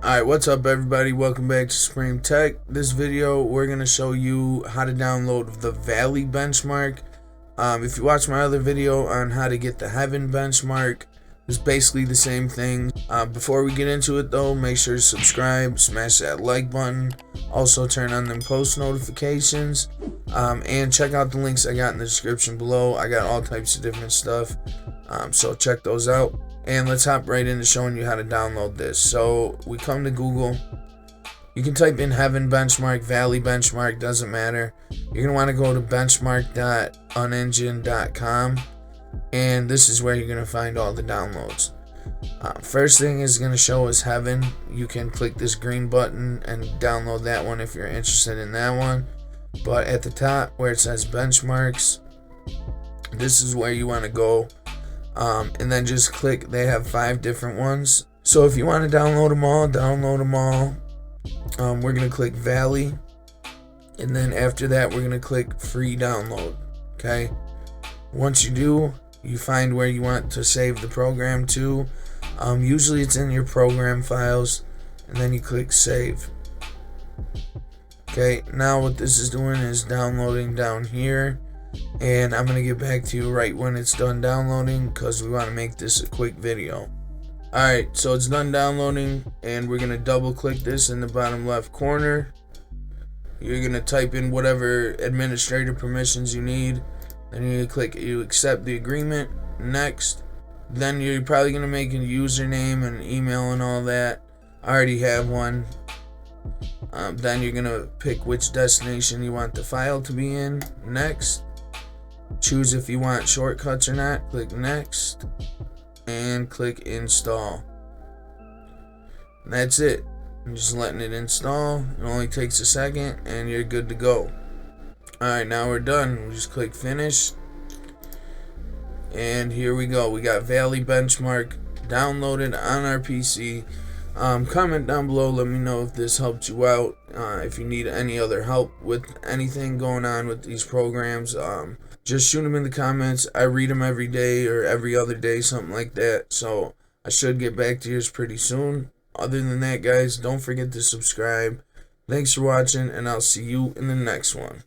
Alright, what's up everybody? Welcome back to Supreme Tech. This video, we're going to show you how to download the Valley benchmark. If you watch my other video on how to get the Heaven benchmark, it's basically the same thing. Before we get into it though, make sure to subscribe, smash that like button, also turn on them post notifications, and check out the links I got in the description below. I got all types of different stuff, so check those out. And let's hop right into showing you how to download this. So we come to Google. You can type in Heaven benchmark, Valley benchmark, doesn't matter. You're gonna want to go to benchmark.unengine.com, and this is where you're gonna find all the downloads. First thing is gonna show us Heaven. You can click this green button and download that one if you're interested in that one. But at the top where it says benchmarks, this is where you want to go. And then just click. They have 5 different ones, so if you want to download them all, we're gonna click Valley, and then after that we're gonna click free download. Okay, once you do, you find where you want to save the program to. Usually it's in your program files, and then you click save. Okay, now what this is doing is downloading down here, and I'm going to get back to you right when it's done downloading because we want to make this a quick video. Alright, so it's done downloading, and we're going to double click this in the bottom left corner. You're going to type in whatever administrator permissions you need, then you click you accept the agreement, next. Then you're probably going to make a username and email and all that. I already have one. Then you're going to pick which destination you want the file to be in, next. Choose if you want shortcuts or not, click next, and click install. And that's it. I'm just letting it install. It only takes a second and you're good to go. Alright, now we're done. We just click finish, and here we go. We got Valley benchmark downloaded on our PC. Comment down below, let me know if this helped you out. If you need any other help with anything going on with these programs, just shoot them in the comments. I read them every day or every other day, something like that, so I should get back to yours pretty soon. Other than that, guys, don't forget to subscribe. Thanks for watching, and I'll see you in the next one.